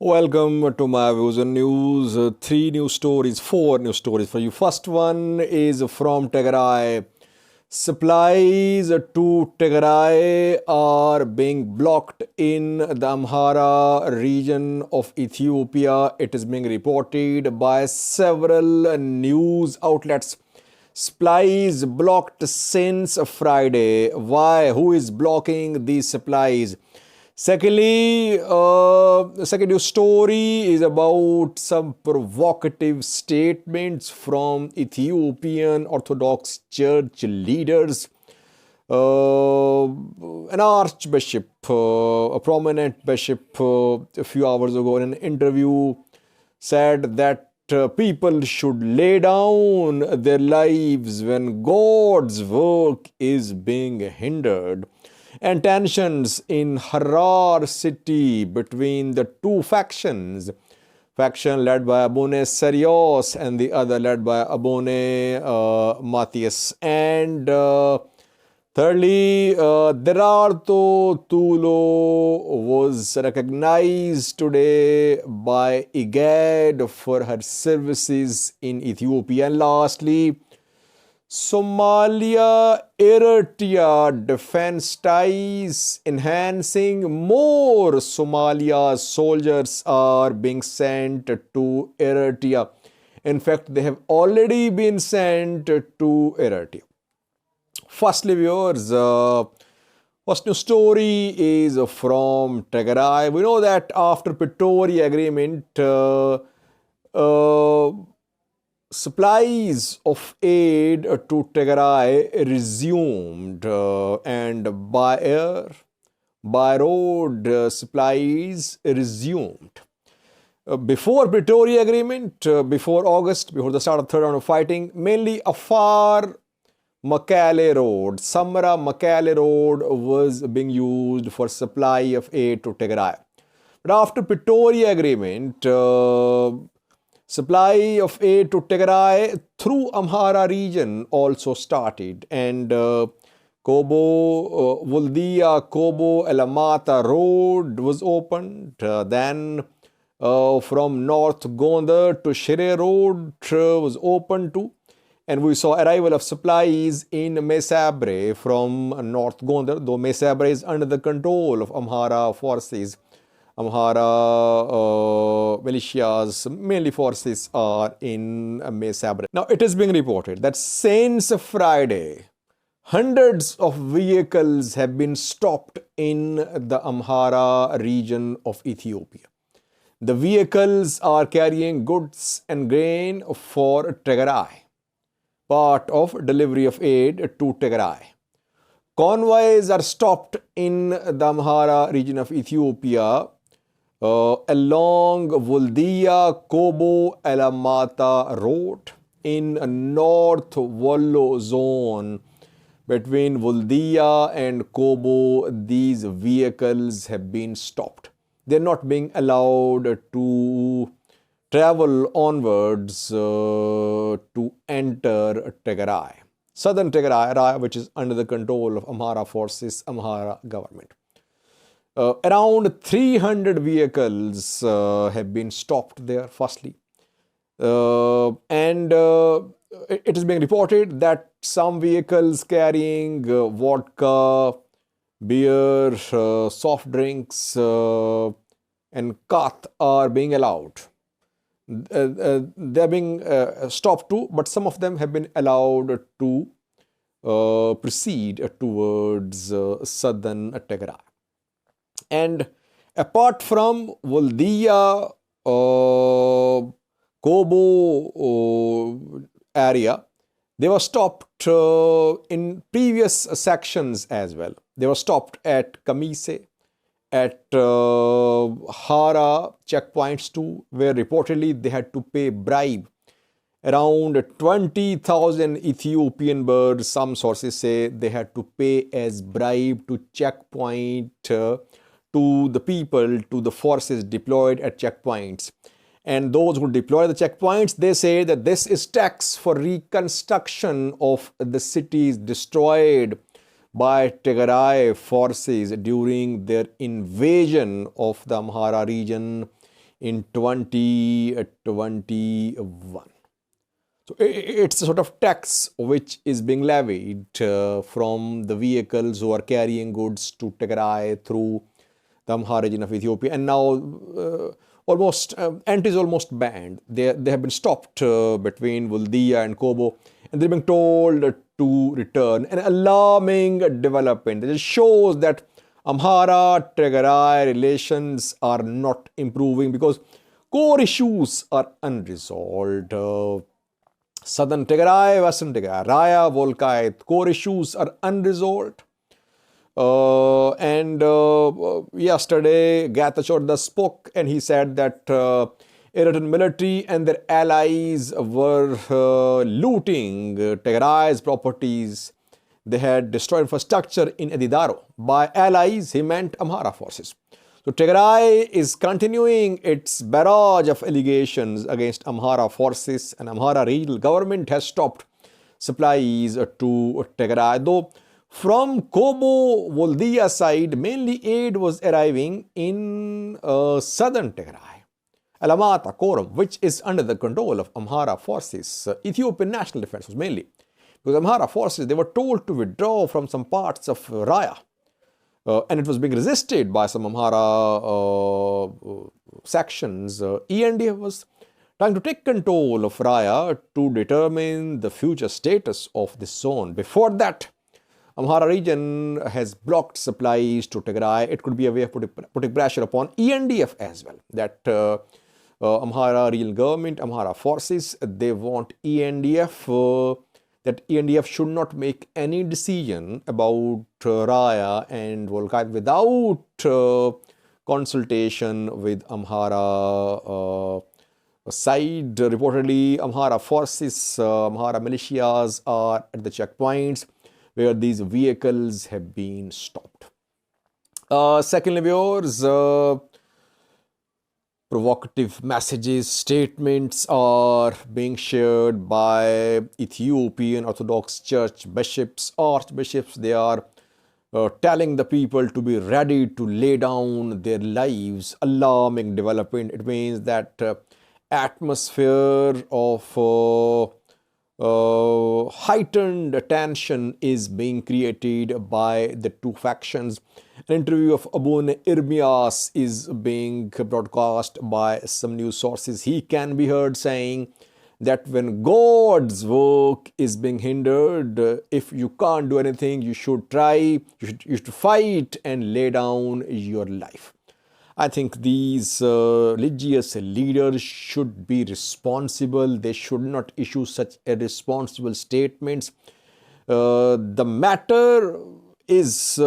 Welcome to my views on news. Four news stories for you. First one is from Tigray. Supplies to Tigray are being blocked in the Amhara region of Ethiopia. It is being reported by several news outlets. Supplies blocked since Friday. Why? Who is blocking these supplies? Secondly, the second news story is about some provocative statements from Ethiopian Orthodox Church leaders. An archbishop, a prominent bishop, a few hours ago in an interview said that people should lay down their lives when God's work is being hindered. And tensions in Harar city between the two factions, faction led by Abune Ermias and the other led by Abune Ermias. And thirdly, Derartu Tulu was recognized today by IGAD for her services in Ethiopia. And lastly, Somalia, Eritrea defense ties enhancing. More Somalia soldiers are being sent to Eritrea. In fact, they have already been sent to Eritrea. Firstly, viewers, first news story is from Tigray. We know that after Pretoria Agreement, supplies of aid to Tigray resumed, and by air, by road, supplies resumed. Before Pretoria Agreement, before August, before the start of the third round of fighting, mainly Afar Makale Road, Samra Makale Road was being used for supply of aid to Tigray. But after Pretoria Agreement, supply of aid to Tigray through Amhara region also started, and Kobo, Wuldia, Kobo, Elamata road was opened. Then from North Gondar to Shire road was opened too. And we saw arrival of supplies in Mesabre from North Gondar, though Mesabre is under the control of Amhara forces. Amhara militias, mainly forces, are in Mesabre. Now, it is being reported that since Friday, hundreds of vehicles have been stopped in the Amhara region of Ethiopia. The vehicles are carrying goods and grain for Tigray, part of delivery of aid to Tigray. Convoys are stopped in the Amhara region of Ethiopia along Wuldia, Kobo, Elamata road in North Wollo zone. Between Wuldia and Kobo, these vehicles have been stopped. They're not being allowed to travel onwards to enter Tigray, southern Tigray, which is under the control of Amhara forces, Amhara government. Around 300 vehicles have been stopped there, firstly. And it is being reported that some vehicles carrying vodka, beer, soft drinks, and kath are being allowed. They're being stopped too, but some of them have been allowed to proceed towards southern Tigray. And apart from Wuldia, Kobo area, they were stopped in previous sections as well. They were stopped at Kamise, at Hara checkpoints too, where reportedly they had to pay bribe. Around 20,000 Ethiopian birds, some sources say they had to pay as bribe to checkpoint, to the people, to the forces deployed at checkpoints. And those who deploy the checkpoints, they say that this is tax for reconstruction of the cities destroyed by Tigray forces during their invasion of the Amhara region in 2021. So it's a sort of tax which is being levied from the vehicles who are carrying goods to Tigray through the Amhara region of Ethiopia. And now entry is almost banned. They have been stopped between Vuldia and Kobo, and they're being told to return. An alarming development. It shows that Amhara-Tigray relations are not improving because core issues are unresolved. Southern Tigray, Western Tigray, Raya, Volkite, core issues are unresolved. Yesterday, Getachew spoke and he said that Eritrean military and their allies were looting Tigray's properties. They had destroyed infrastructure in Edidaro. By allies, he meant Amhara forces. So Tigray is continuing its barrage of allegations against Amhara forces, and Amhara regional government has stopped supplies to Tigray. Though from Kobo Voldia side, mainly aid was arriving in southern Tigray, Alamata, Korum, which is under the control of Amhara forces. Ethiopian National Defense was mainly. Because Amhara forces, they were told to withdraw from some parts of Raya. And it was being resisted by some Amhara sections. ENDF was trying to take control of Raya to determine the future status of this zone. Before that, Amhara region has blocked supplies to Tigray. It could be a way of putting pressure upon ENDF as well. That Amhara regional government, Amhara forces, they want ENDF that ENDF should not make any decision about Raya and Volkite without consultation with Amhara side. Reportedly, Amhara forces, Amhara militias are at the checkpoints where these vehicles have been stopped. Secondly, viewers, provocative messages, statements are being shared by Ethiopian Orthodox Church bishops, archbishops. They are telling the people to be ready to lay down their lives. Alarming development. It means that atmosphere of heightened tension is being created by the two factions. An interview of Abune Ermias is being broadcast by some news sources. He can be heard saying that when God's work is being hindered, if you can't do anything, you should try, you should fight and lay down your life. I think these religious leaders should be responsible. They should not issue such irresponsible statements. The matter is,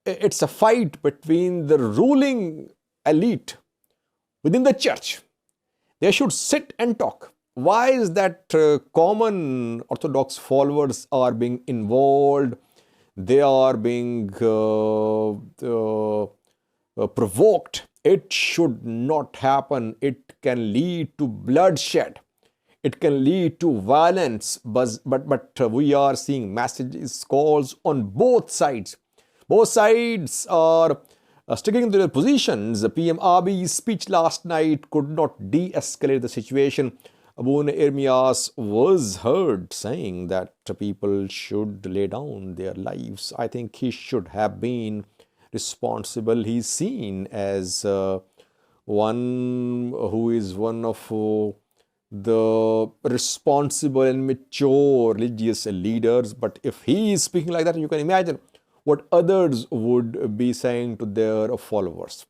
it's a fight between the ruling elite within the church. They should sit and talk. Why is that common Orthodox followers are being involved? They are being provoked. It should not happen. It can lead to bloodshed. It can lead to violence. But we are seeing messages, calls on both sides. Both sides are sticking to their positions. PM Abiy's speech last night could not de-escalate the situation. Abune Ermias was heard saying that people should lay down their lives. I think he should have been responsible. He's seen as one who is one of the responsible and mature religious leaders. But if he is speaking like that, you can imagine what others would be saying to their followers.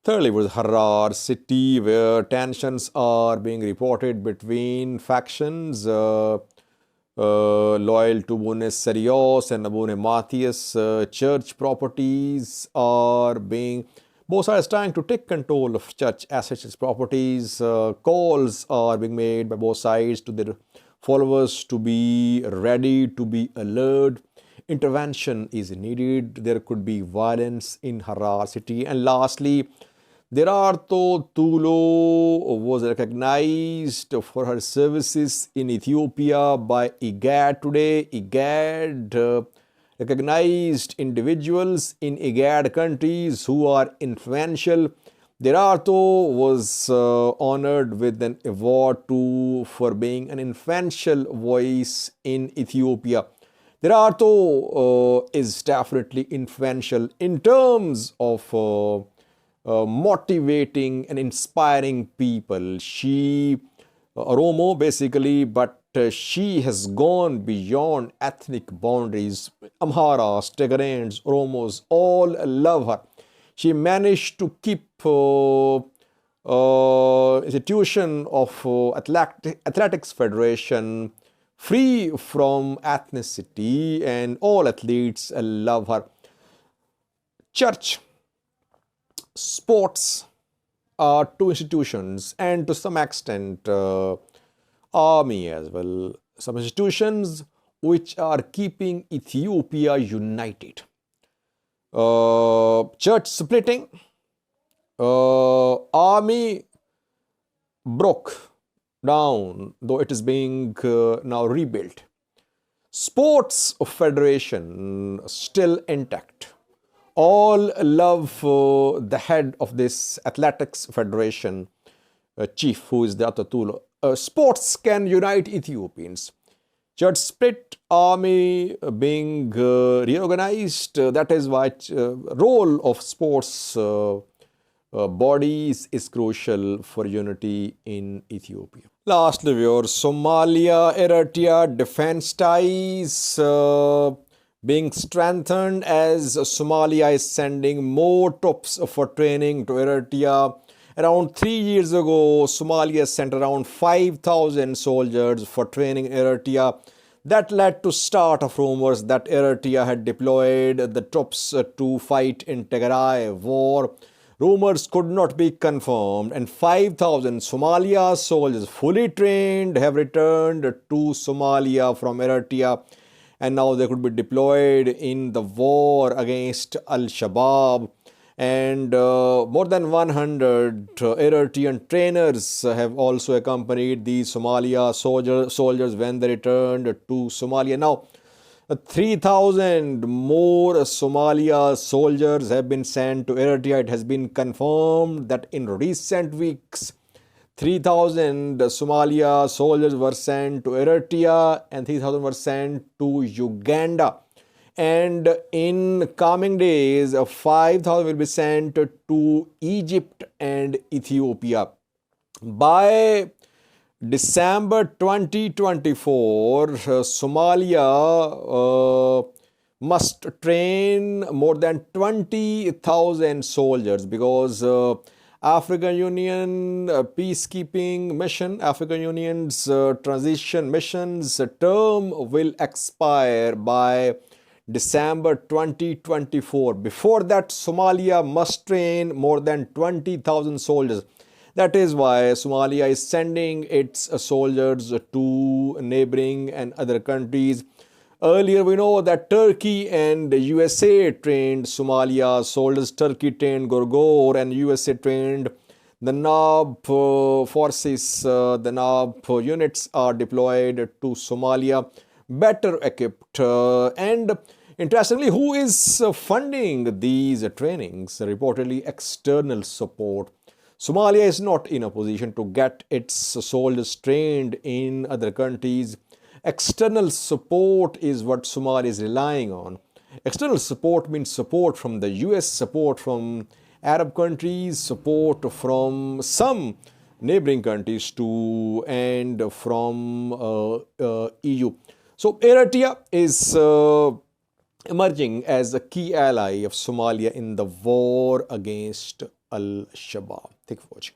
Thirdly, was Harar city, where tensions are being reported between factions loyal to Abune Serios and Abune Matthias. Church properties are being, both sides trying to take control of church assets, properties. Calls are being made by both sides to their followers to be ready, to be alert. Intervention is needed. There could be violence in Harar city. And lastly, Derartu Tulu was recognized for her services in Ethiopia by IGAD today. IGAD recognized individuals in IGAD countries who are influential. Derartu was honored with an award too for being an influential voice in Ethiopia. Derartu is definitely influential in terms of motivating and inspiring people. She, Oromo basically, but she has gone beyond ethnic boundaries. Amharas, Tigrayans, Oromos all love her. She managed to keep institution of athletics federation free from ethnicity, and all athletes love her. Church, sports are two institutions, and to some extent army as well, some institutions which are keeping Ethiopia united. Church splitting, army broke down, though it is being now rebuilt. Sports federation still intact. All love the head of this athletics federation, chief, who is Derartu Tulu. Sports can unite Ethiopians. Church split, army being reorganized. That is why role of sports bodies is crucial for unity in Ethiopia. Lastly, viewers, Somalia, Eritrea defense ties being strengthened as Somalia is sending more troops for training to Eritrea. Around 3 years ago, Somalia sent around 5,000 soldiers for training in Eritrea. That led to start of rumors that Eritrea had deployed the troops to fight in Tigray war. Rumors could not be confirmed, and 5,000 Somalia soldiers fully trained have returned to Somalia from Eritrea, and now they could be deployed in the war against Al-Shabaab. And more than 100 Eritrean trainers have also accompanied these Somalia soldiers when they returned to Somalia. Now, 3,000 more Somalia soldiers have been sent to Eritrea. It has been confirmed that in recent weeks, 3,000 Somalia soldiers were sent to Eritrea and 3,000 were sent to Uganda. And in coming days, 5,000 will be sent to Egypt and Ethiopia. By December 2024, Somalia must train more than 20,000 soldiers, because African Union peacekeeping mission, African Union's transition missions term will expire by December 2024. Before that, Somalia must train more than 20,000 soldiers. That is why Somalia is sending its soldiers to neighboring and other countries. Earlier, we know that Turkey and USA trained Somalia soldiers. Turkey trained Gorgor and USA trained the NAB forces. The NAB units are deployed to Somalia, better equipped. And interestingly, who is funding these trainings? Reportedly, external support. Somalia is not in a position to get its soldiers trained in other countries. External support is what Somalia is relying on. External support means support from the US, support from Arab countries, support from some neighboring countries too, and from EU. So Eritrea is emerging as a key ally of Somalia in the war against Al-Shabaab. Thank you for watching.